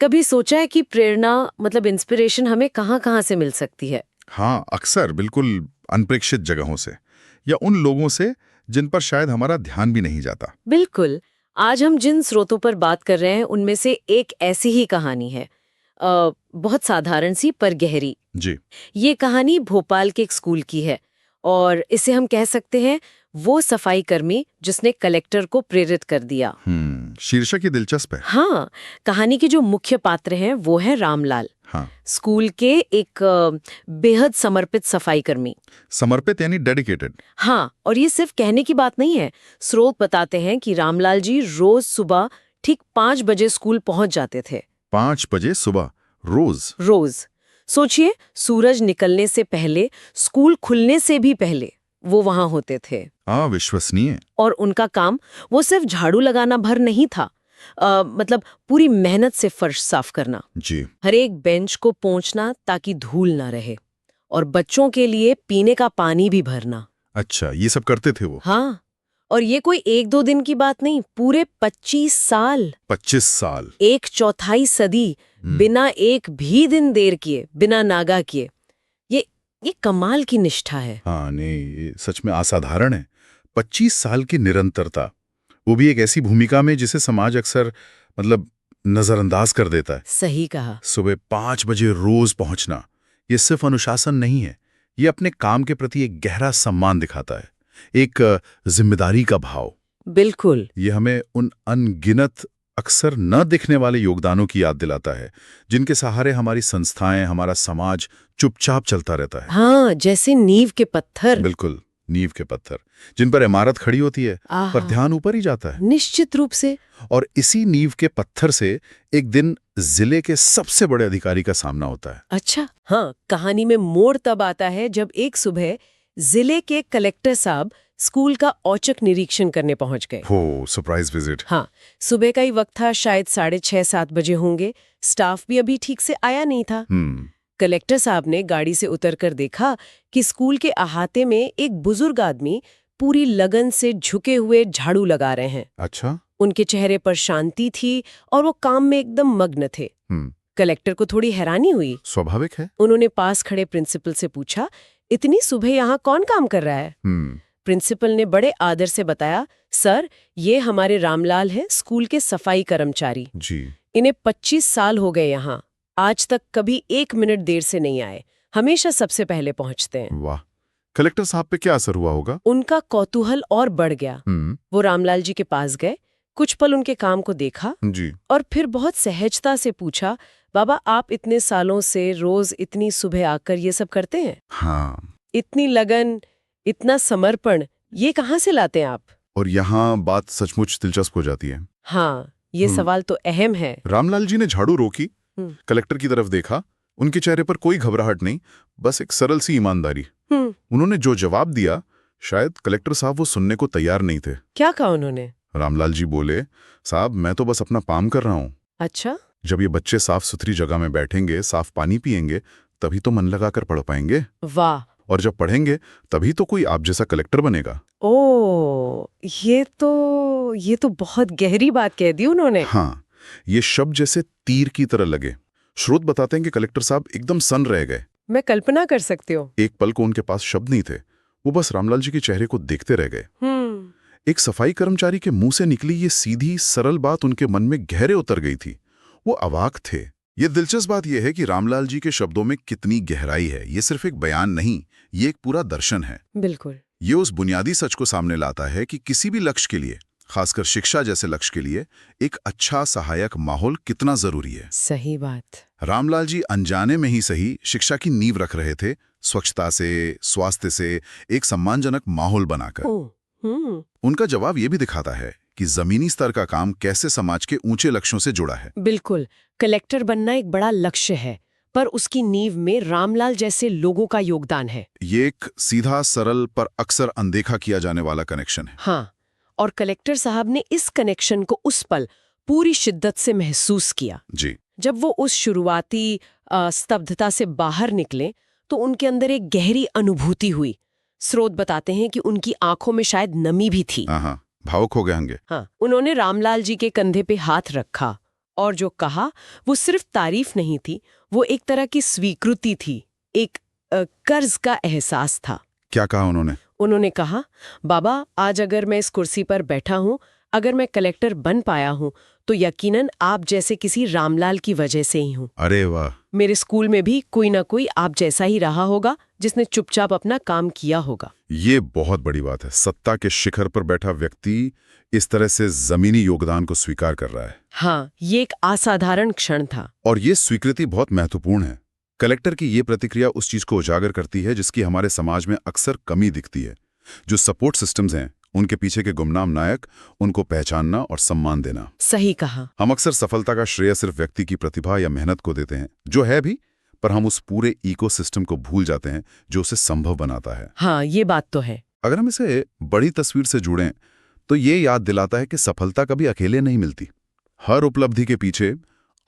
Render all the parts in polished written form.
कभी सोचा है कि प्रेरणा मतलब इंस्पिरेशन हमें कहाँ-कहाँ से मिल सकती है? हाँ, अक्सर बिल्कुल अनपेक्षित जगहों से या उन लोगों से जिन पर शायद हमारा ध्यान भी नहीं जाता। बिल्कुल। आज हम जिन स्रोतों पर बात कर रहे हैं उनमें से एक ऐसी ही कहानी है। बहुत साधारण सी पर गहरी। जी। ये कहानी भोपाल के एक स्कूल की है और इसे हम कह सकते हैं वो सफाई कर्मी जिसने कलेक्टर को प्रेरित कर दिया। शीर्षक ही दिलचस्प है। हाँ, कहानी के जो मुख्य पात्र हैं वो है रामलाल, हाँ। स्कूल के एक बेहद समर्पित सफाई कर्मी। समर्पित यानी डेडिकेटेड। हाँ, और ये सिर्फ कहने की बात नहीं है। स्रोत बताते हैं कि रामलाल जी रोज सुबह ठीक 5 बजे स्कूल पहुंच जाते थे। 5 बजे सुबह रोज। रोज। सोचिए, सूरज निकलने से पहले, स्कूल खुलने से भी पहले वो वहां होते थे। अविश्वसनीय। और उनका काम वो सिर्फ झाड़ू लगाना भर नहीं था। मतलब पूरी मेहनत से फर्श साफ करना, जी। हर एक बेंच को पोंछना ताकि धूल ना रहे, और बच्चों के लिए पीने का पानी भी भरना। अच्छा, ये सब करते थे वो? हाँ, और ये कोई 1-2 दिन की बात नहीं, पूरे 25 साल, 25 साल। 1/4 सदी, बिना एक भी दिन देर किए, बिना नागा किए। ये कमाल की निष्ठा है। हाँ, नहीं, ये सच में असाधारण है। 25 साल की निरंतरता, वो भी एक ऐसी भूमिका में जिसे समाज अक्सर मतलब नजरअंदाज कर देता है। सही कहा। सुबह 5 बजे रोज पहुंचना, ये सिर्फ अनुशासन नहीं है, ये अपने काम के प्रति एक गहरा सम्मान दिखाता है, एक जिम्मेदारी का भाव। बिल्कुल। ये हमें उन अनगिनत अक्सर न दिखने वाले योगदानों की याद दिलाता है, जिनके सहारे हमारी संस्थाएं, हमारा समाज चुपचाप चलता रहता है। हाँ, जैसे नींव के पत्थर। बिल्कुल, नींव के पत्थर, जिन पर इमारत खड़ी होती है, पर आहा, ध्यान ऊपर ही जाता है। निश्चित रूप से। और इसी नींव के पत्थर से एक दिन जिले के सबसे बड़े अधिकारी का सामना होता है। अच्छा, हाँ, कहानी में मोड़ तब आता है जब एक सुबह जिले के कलेक्टर साहब स्कूल का औचक निरीक्षण करने पहुंच गए। हो, सरप्राइज विजिट। हाँ, सुबह का ही वक्त था, शायद 6:30-7 बजे होंगे। स्टाफ भी अभी ठीक से आया नहीं था। कलेक्टर साहब ने गाड़ी से उतरकर देखा कि स्कूल के अहाते में एक बुजुर्ग आदमी पूरी लगन से झुके हुए झाड़ू लगा रहे हैं। अच्छा। उनके चेहरे पर शांति थी और वो काम में एकदम मग्न थे। कलेक्टर को थोड़ी हैरानी हुई। स्वाभाविक है। उन्होंने पास खड़े प्रिंसिपल से पूछा, इतनी सुबह यहाँ कौन काम कर रहा है? प्रिंसिपल ने बड़े आदर से बताया, सर, ये हमारे रामलाल हैं, स्कूल के सफाई कर्मचारी जी। इन्हें 25 साल हो गए यहाँ, आज तक कभी 1 मिनट देर से नहीं आए, हमेशा सबसे पहले पहुंचते हैं। वाह, कलेक्टर साहब पे क्या असर हुआ होगा? उनका कौतूहल और बढ़ गया। वो रामलाल जी के पास गए, कुछ पल उनके काम को देखा जी। और फिर बहुत सहजता से पूछा, बाबा, आप इतने सालों से रोज इतनी सुबह आकर ये सब करते हैं? हाँ। इतनी लगन, इतना समर्पण, ये कहाँ से लाते हैं आप? और यहाँ बात सचमुच दिलचस्प हो जाती है। हाँ, ये सवाल तो अहम है। रामलाल जी ने झाड़ू रोकी, कलेक्टर की तरफ देखा, उनके चेहरे पर कोई घबराहट नहीं, बस एक सरल सी ईमानदारी। उन्होंने जो जवाब दिया, शायद कलेक्टर साहब वो सुनने को तैयार नहीं थे। क्या कहा उन्होंने? रामलाल जी बोले, साहब, मैं तो बस अपना काम कर रहा हूँ। अच्छा। जब ये बच्चे साफ सुथरी जगह में बैठेंगे, साफ पानी पिएंगे, तभी तो मन लगाकर पढ़ पाएंगे। वाह। और जब पढ़ेंगे तभी तो कोई आप जैसा कलेक्टर बनेगा। ओ, ये तो बहुत गहरी बात कह दी उन्होंने। हाँ, ये शब्द जैसे तीर की तरह लगे। स्रोत बताते हैं कि कलेक्टर साहब एकदम सन्न रह गए। मैं कल्पना कर सकती हूँ। एक पल को उनके पास शब्द नहीं थे, वो बस रामलाल जी के चेहरे को देखते रह गए। एक सफाई कर्मचारी के मुंह से निकली ये सीधी सरल बात उनके मन में गहरे उतर गई थी। वो अवाक थे। ये दिलचस्प बात यह है कि रामलाल जी के शब्दों में कितनी गहराई है। ये सिर्फ एक बयान नहीं, ये एक पूरा दर्शन है। बिल्कुल। ये उस बुनियादी सच को सामने लाता है कि किसी भी लक्ष्य के लिए, खासकर शिक्षा जैसे लक्ष्य के लिए, एक अच्छा सहायक माहौल कितना जरूरी है। सही बात। रामलाल जी अनजाने में ही सही शिक्षा की नींव रख रहे थे, स्वच्छता से, स्वास्थ्य से, एक सम्मानजनक माहौल बनाकर। उनका जवाब ये भी दिखाता है कि जमीनी स्तर का काम कैसे समाज के ऊंचे लक्ष्यों से जुड़ा है। बिल्कुल, कलेक्टर बनना एक बड़ा लक्ष्य है, पर उसकी नींव में रामलाल जैसे लोगों का योगदान है। ये एक सीधा, सरल पर अक्सर अनदेखा किया जाने वाला कनेक्शन है। हाँ, और कलेक्टर साहब ने इस कनेक्शन को उस पल पूरी शिद्दत से महसूस किया। जी। जब वो उस शुरुआती स्तब्धता से बाहर निकले तो उनके अंदर एक गहरी अनुभूति हुई। स्रोत बताते हैं कि उनकी आंखों में शायद नमी भी थी। हाँ, भावुक हो गए होंगे। हाँ, उन्होंने रामलाल जी के कंधे पे हाथ रखा और जो कहा वो सिर्फ तारीफ नहीं थी, वो एक तरह की स्वीकृति थी, एक कर्ज का एहसास था। क्या कहा उन्होंने? उन्होंने कहा, बाबा आज अगर मैं इस कुर्सी पर बैठा हूँ, अगर मैं कलेक्टर बन पाया हूँ तो यकीनन आप जैसे किसी रामलाल की वजह से ही हूँ। अरे वाह! मेरे स्कूल में भी कोई ना कोई आप जैसा ही रहा होगा जिसने चुपचाप अपना काम किया होगा। ये बहुत बड़ी बात है। सत्ता के शिखर पर बैठा व्यक्ति इस तरह से जमीनी योगदान को स्वीकार कर रहा है। हाँ, ये एक असाधारण क्षण था। और ये स्वीकृति बहुत महत्वपूर्ण है। कलेक्टर की ये प्रतिक्रिया उस चीज को उजागर करती है जिसकी हमारे समाज में अक्सर कमी दिखती है। जो सपोर्ट सिस्टम्स हैं, उनके पीछे के गुमनाम नायक, उनको पहचानना और सम्मान देना। सही कहा। हम अक्सर सफलता का श्रेय सिर्फ व्यक्ति की प्रतिभा या मेहनत को देते हैं, जो है भी, पर हम उस पूरे इकोसिस्टम को भूल जाते हैं जो उसे संभव बनाता है। हाँ, ये बात तो है। अगर हम इसे बड़ी तस्वीर से जुड़ें तो ये याद दिलाता है कि सफलता कभी अकेले नहीं मिलती। हर उपलब्धि के पीछे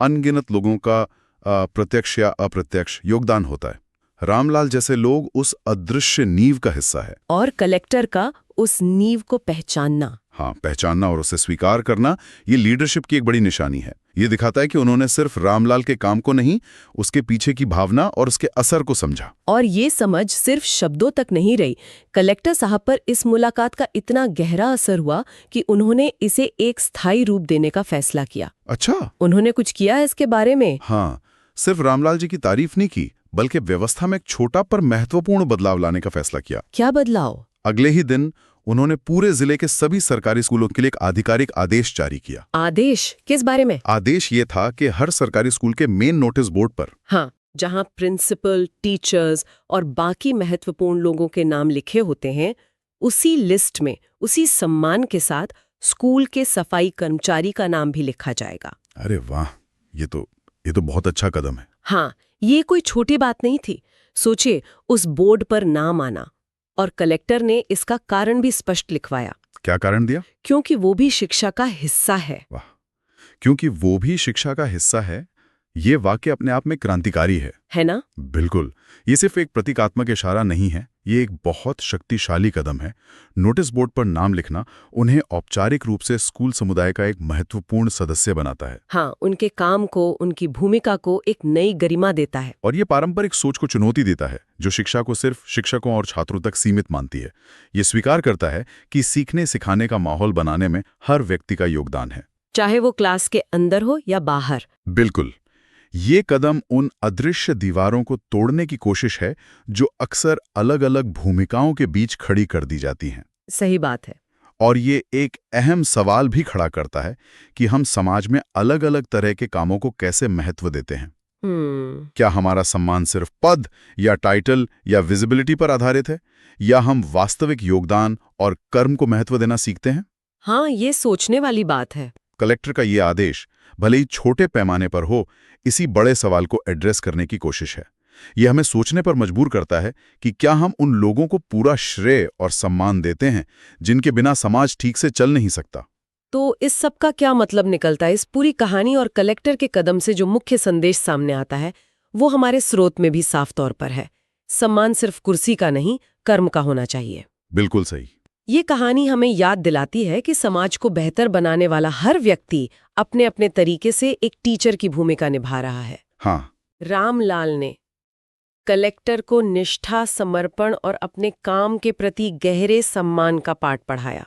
अनगिनत लोगों का प्रत्यक्ष या अप्रत्यक्ष योगदान होता है। रामलाल जैसे लोग उस अदृश्य नींव का हिस्सा है। और कलेक्टर का उस नींव को पहचानना। हाँ, पहचानना और उसे स्वीकार करना, ये लीडरशिप की एक बड़ी निशानी है। ये दिखाता है कि उन्होंने सिर्फ रामलाल के काम को नहीं, उसके पीछे की भावना और उसके असर को समझा। और ये समझ सिर्फ शब्दों तक नहीं रही। कलेक्टर साहब पर इस मुलाकात का इतना गहरा असर हुआ कि उन्होंने इसे एक स्थायी रूप देने का फैसला किया। अच्छा, उन्होंने कुछ किया है इसके बारे में? हाँ, सिर्फ रामलाल जी की तारीफ नहीं की, बल्कि व्यवस्था में एक छोटा पर महत्वपूर्ण बदलाव लाने का फैसला किया। क्या बदलाव? अगले ही दिन उन्होंने पूरे जिले के सभी सरकारी स्कूलों के लिए एक आधिकारिक आदेश जारी किया। आदेश किस बारे में? आदेश ये था कि हर सरकारी स्कूल के मेन नोटिस बोर्ड पर, हाँ, जहाँ प्रिंसिपल, टीचर्स और बाकी महत्वपूर्ण लोगों के नाम लिखे होते हैं, उसी लिस्ट में उसी सम्मान के साथ स्कूल के सफाई कर्मचारी का नाम भी लिखा जाएगा। अरे वाह, ये तो बहुत अच्छा कदम है। हाँ, ये कोई छोटी बात नहीं थी। सोचिए, उस बोर्ड पर नाम आना। और कलेक्टर ने इसका कारण भी स्पष्ट लिखवाया। क्या कारण दिया? क्योंकि वो भी शिक्षा का हिस्सा है। वाह, क्योंकि वो भी शिक्षा का हिस्सा है। ये वाक्य अपने आप में क्रांतिकारी है ना? बिल्कुल। ये सिर्फ एक प्रतीकात्मक इशारा नहीं है, ये एक बहुत शक्तिशाली कदम है। नोटिस बोर्ड पर नाम लिखना उन्हें औपचारिक रूप से स्कूल समुदाय का एक महत्वपूर्ण सदस्य बनाता है। हाँ, उनके काम को, उनकी भूमिका को एक नई गरिमा देता है। और ये पारंपरिक सोच को चुनौती देता है, जो शिक्षा को सिर्फ शिक्षकों और छात्रों तक सीमित मानती है। ये स्वीकार करता है कि सीखने सिखाने का माहौल बनाने में हर व्यक्ति का योगदान है, चाहे वो क्लास के अंदर हो या बाहर। बिल्कुल। ये कदम उन अदृश्य दीवारों को तोड़ने की कोशिश है जो अक्सर अलग अलग भूमिकाओं के बीच खड़ी कर दी जाती हैं। सही बात है। और ये एक अहम सवाल भी खड़ा करता है कि हम समाज में अलग अलग तरह के कामों को कैसे महत्व देते हैं। क्या हमारा सम्मान सिर्फ पद या टाइटल या विजिबिलिटी पर आधारित है, या हम वास्तविक योगदान और कर्म को महत्व देना सीखते हैं? हाँ, ये सोचने वाली बात है। कलेक्टर का ये आदेश, भले ही छोटे पैमाने पर हो, इसी बड़े सवाल को एड्रेस करने की कोशिश है। यह हमें सोचने पर मजबूर करता है कि क्या हम उन लोगों को पूरा श्रेय और सम्मान देते हैं जिनके बिना समाज ठीक से चल नहीं सकता। तो इस सब का क्या मतलब निकलता है? इस पूरी कहानी और कलेक्टर के कदम से जो मुख्य संदेश सामने आता है, वो हमारे स्रोत में भी साफ तौर पर है। सम्मान सिर्फ कुर्सी का नहीं, कर्म का होना चाहिए। बिल्कुल सही। ये कहानी हमें याद दिलाती है कि समाज को बेहतर बनाने वाला हर व्यक्ति अपने अपने तरीके से एक टीचर की भूमिका निभा रहा है। हाँ, रामलाल ने कलेक्टर को निष्ठा, समर्पण और अपने काम के प्रति गहरे सम्मान का पाठ पढ़ाया,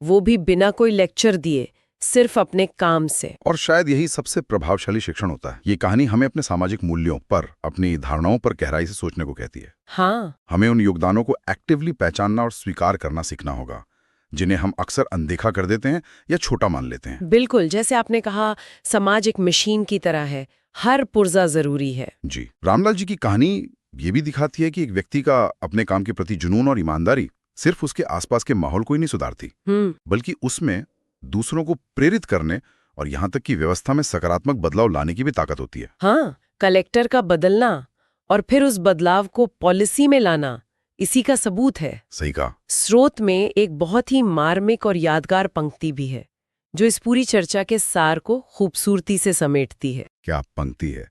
वो भी बिना कोई लेक्चर दिए, सिर्फ अपने काम से। और शायद यही सबसे प्रभावशाली शिक्षण होता है। ये कहानी हमें अपने सामाजिक मूल्यों पर, अपनी धारणाओं पर गहराई से सोचने को कहती है। हाँ, हमें उन योगदानों को एक्टिवली पहचानना और स्वीकार करना सीखना होगा जिन्हें हम अक्सर अनदेखा कर देते हैं या छोटा मान लेते हैं। बिल्कुल, जैसे आपने कहा, समाज एक मशीन की तरह है, हर पुर्जा जरूरी है। जी, रामलाल जी की कहानी ये भी दिखाती है कि एक व्यक्ति का अपने काम के प्रति जुनून और ईमानदारी सिर्फ उसके आसपास के माहौल को ही नहीं सुधारती, बल्कि उसमें दूसरों को प्रेरित करने और यहाँ तक कि व्यवस्था में सकारात्मक बदलाव लाने की भी ताकत होती है। हाँ, कलेक्टर का बदलना और फिर उस बदलाव को पॉलिसी में लाना, इसी का सबूत है। सही कहा। स्रोत में एक बहुत ही मार्मिक और यादगार पंक्ति भी है जो इस पूरी चर्चा के सार को खूबसूरती से समेटती है। क्या पंक्ति है!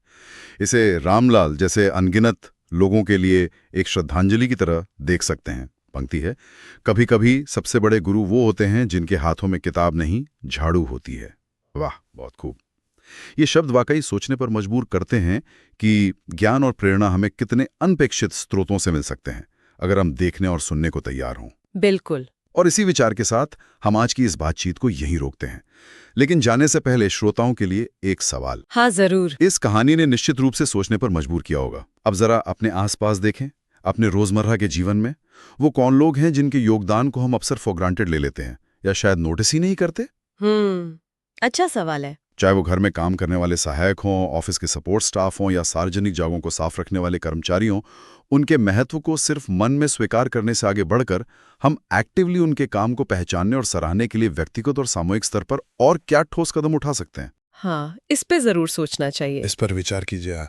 इसे रामलाल जैसे अनगिनत लोगों के लिए एक श्रद्धांजलि की तरह देख सकते हैं। पंक्ति है, कभी कभी सबसे बड़े गुरु वो होते हैं जिनके हाथों में किताब नहीं, झाड़ू होती है। वाह, बहुत खूब। ये शब्द वाकई सोचने पर मजबूर करते हैं कि ज्ञान और प्रेरणा हमें कितने अनपेक्षित स्रोतों से मिल सकते हैं, अगर हम देखने और सुनने को तैयार हों। बिल्कुल। और इसी विचार के साथ हम आज की इस बातचीत को यहीं रोकते हैं। लेकिन जाने से पहले श्रोताओं के लिए एक सवाल। हाँ, जरूर। इस कहानी ने निश्चित रूप से सोचने पर मजबूर किया होगा। अब जरा अपने आसपास देखें, अपने रोजमर्रा के जीवन में वो कौन लोग हैं जिनके योगदान को हम अक्सर फॉर ग्रांटेड ले लेते हैं या शायद नोटिस ही नहीं करते। अच्छा सवाल है। चाहे वो घर में काम करने वाले सहायक हों, ऑफिस के सपोर्ट स्टाफ हों या सार्वजनिक जगहों को साफ रखने वाले कर्मचारी हों, उनके महत्व को सिर्फ मन में स्वीकार करने से आगे बढ़कर हम एक्टिवली उनके काम को पहचानने और सराहने के लिए व्यक्तिगत और सामूहिक स्तर पर और क्या ठोस कदम उठा सकते हैं। हाँ, इस पे जरूर सोचना चाहिए। इस पर विचार कीजिए।